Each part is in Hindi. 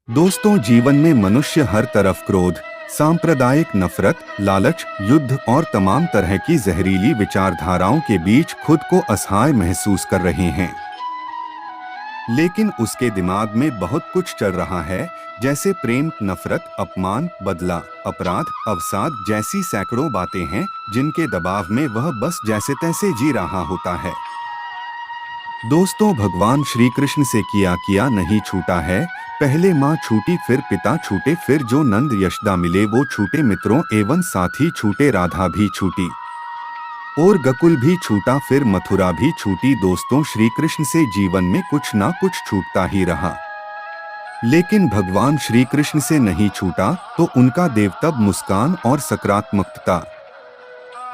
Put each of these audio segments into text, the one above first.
दोस्तों, जीवन में मनुष्य हर तरफ क्रोध, सांप्रदायिक नफरत, लालच, युद्ध और तमाम तरह की जहरीली विचारधाराओं के बीच खुद को असहाय महसूस कर रहे हैं। लेकिन उसके दिमाग में बहुत कुछ चल रहा है, जैसे प्रेम, नफरत, अपमान, बदला, अपराध, अवसाद जैसी सैकड़ों बातें हैं जिनके दबाव में वह बस जैसे तैसे जी रहा होता है। दोस्तों, भगवान श्री कृष्ण से किया किया नहीं छूटा है। पहले माँ छूटी, फिर पिता छूटे, फिर जो नंद यशोदा मिले वो छूटे, मित्रों एवं साथी छूटे, राधा भी छूटी और गकुल भी छूटा, फिर मथुरा भी छूटी। दोस्तों, श्री कृष्ण से जीवन में कुछ ना कुछ छूटता ही रहा, लेकिन भगवान श्री कृष्ण से नहीं छूटा तो उनका देवतब, मुस्कान और सकारात्मकता।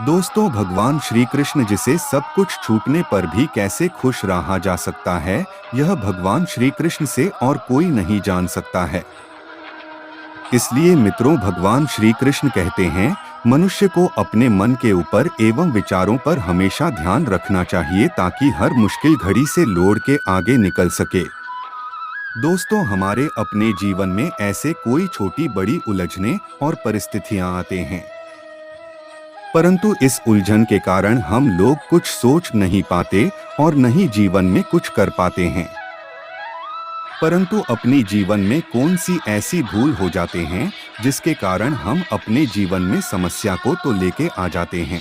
दोस्तों, भगवान श्री कृष्ण जिसे सब कुछ छूटने पर भी कैसे खुश रहा जा सकता है, यह भगवान श्री कृष्ण से और कोई नहीं जान सकता है। इसलिए मित्रों, भगवान श्री कृष्ण कहते हैं, मनुष्य को अपने मन के ऊपर एवं विचारों पर हमेशा ध्यान रखना चाहिए ताकि हर मुश्किल घड़ी से लौट के आगे निकल सके। दोस्तों, हमारे अपने जीवन में ऐसे कोई छोटी बड़ी उलझने और परिस्थितियां आते हैं, परंतु इस उलझन के कारण हम लोग कुछ सोच नहीं पाते और न ही जीवन में कुछ कर पाते हैं। परंतु अपनी जीवन में कौन सी ऐसी भूल हो जाते हैं जिसके कारण हम अपने जीवन में समस्या को तो लेके आ जाते हैं,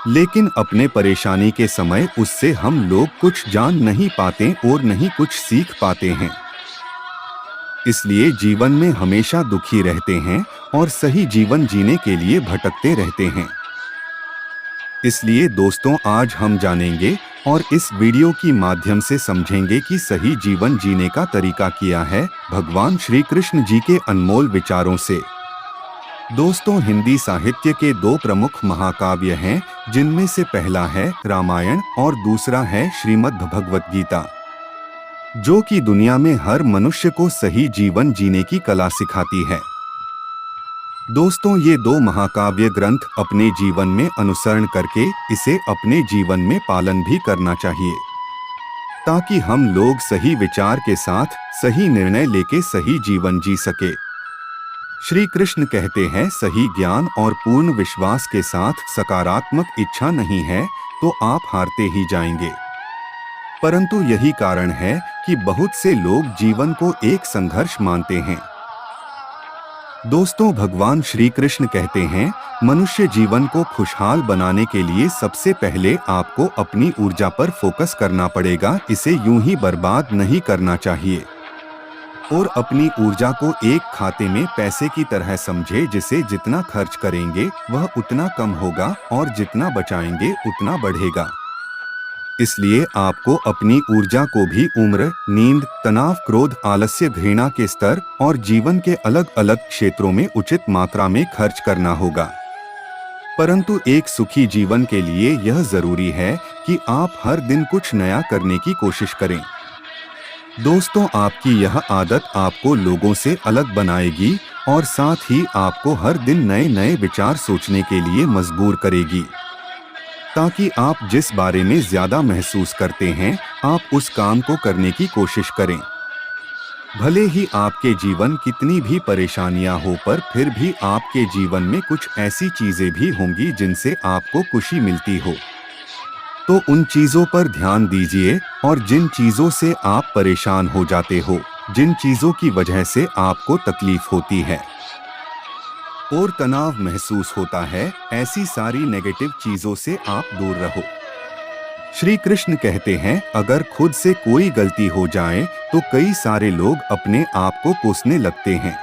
लेकिन अपने परेशानी के समय उससे हम लोग कुछ जान नहीं पाते और नहीं कुछ सीख पाते हैं। इसलिए जीवन में हमेशा दुखी रहते हैं और सही जीवन जीने के लिए भटकते रहते हैं। इसलिए दोस्तों, आज हम जानेंगे और इस वीडियो की माध्यम से समझेंगे कि सही जीवन जीने का तरीका क्या है, भगवान श्री कृष्ण जी के अनमोल विचारों से। दोस्तों, हिंदी साहित्य के दो प्रमुख महाकाव्य हैं, जिनमें से पहला है रामायण और दूसरा है श्रीमद् भगवत गीता, जो कि दुनिया में हर मनुष्य को सही जीवन जीने की कला सिखाती है। दोस्तों, ये दो महाकाव्य ग्रंथ अपने जीवन में अनुसरण करके इसे अपने जीवन में पालन भी करना चाहिए, ताकि हम लोग सही विचार के साथ सही निर्णय लेके सही जीवन जी सके। श्री कृष्ण कहते हैं, सही ज्ञान और पूर्ण विश्वास के साथ सकारात्मक इच्छा नहीं है तो आप हारते ही जाएंगे। परंतु यही कारण है कि बहुत से लोग जीवन को एक संघर्ष मानते हैं। दोस्तों, भगवान श्री कृष्ण कहते हैं, मनुष्य जीवन को खुशहाल बनाने के लिए सबसे पहले आपको अपनी ऊर्जा पर फोकस करना पड़ेगा। इसे यूं ही बर्बाद नहीं करना चाहिए और अपनी ऊर्जा को एक खाते में पैसे की तरह समझे, जिसे जितना खर्च करेंगे वह उतना कम होगा और जितना बचाएंगे उतना बढ़ेगा। इसलिए आपको अपनी ऊर्जा को भी उम्र, नींद, तनाव, क्रोध, आलस्य, घृणा के स्तर और जीवन के अलग अलग क्षेत्रों में उचित मात्रा में खर्च करना होगा। परंतु एक सुखी जीवन के लिए यह जरूरी है कि आप हर दिन कुछ नया करने की कोशिश करें। दोस्तों, आपकी यह आदत आपको लोगों से अलग बनाएगी और साथ ही आपको हर दिन नए नए विचार सोचने के लिए मजबूर करेगी, ताकि आप जिस बारे में ज्यादा महसूस करते हैं, आप उस काम को करने की कोशिश करें। भले ही आपके जीवन कितनी भी परेशानियां हो, पर फिर भी आपके जीवन में कुछ ऐसी चीजें भी होंगी जिनसे आपको खुशी मिलती हो। तो उन चीजों पर ध्यान दीजिए और जिन चीजों से आप परेशान हो जाते हो, जिन चीजों की वजह से आपको तकलीफ होती है और तनाव महसूस होता है, ऐसी सारी नेगेटिव चीजों से आप दूर रहो। श्री कृष्ण कहते हैं, अगर खुद से कोई गलती हो जाए तो कई सारे लोग अपने आप को कोसने लगते हैं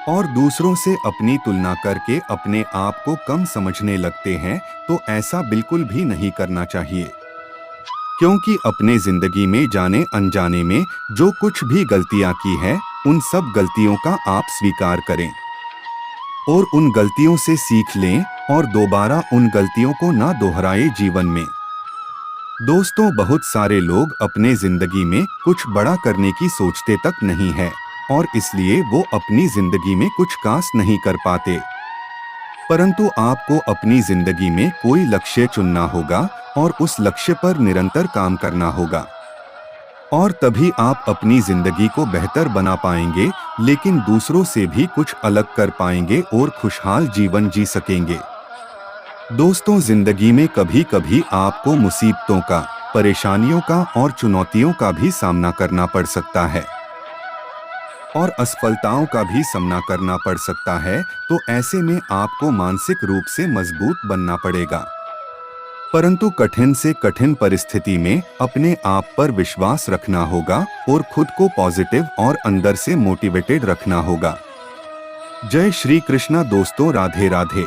और दूसरों से अपनी तुलना करके अपने आप को कम समझने लगते हैं। तो ऐसा बिल्कुल भी नहीं करना चाहिए, क्योंकि अपने जिंदगी में जाने अनजाने में जो कुछ भी गलतियां की है, उन सब गलतियों का आप स्वीकार करें और उन गलतियों से सीख लें और दोबारा उन गलतियों को ना दोहराए जीवन में। दोस्तों, बहुत सारे लोग अपने जिंदगी में कुछ बड़ा करने की सोचते तक नहीं है और इसलिए वो अपनी जिंदगी में कुछ खास नहीं कर पाते। परंतु आपको अपनी जिंदगी में कोई लक्ष्य चुनना होगा और उस लक्ष्य पर निरंतर काम करना होगा और तभी आप अपनी जिंदगी को बेहतर बना पाएंगे, लेकिन दूसरों से भी कुछ अलग कर पाएंगे और खुशहाल जीवन जी सकेंगे। दोस्तों, जिंदगी में कभी कभी आपको मुसीबतों का, परेशानियों का और चुनौतियों का भी सामना करना पड़ सकता है और असफलताओं का भी सामना करना पड़ सकता है। तो ऐसे में आपको मानसिक रूप से मजबूत बनना पड़ेगा, परंतु कठिन से कठिन परिस्थिति में अपने आप पर विश्वास रखना होगा और खुद को पॉजिटिव और अंदर से मोटिवेटेड रखना होगा। जय श्री कृष्णा दोस्तों, राधे राधे।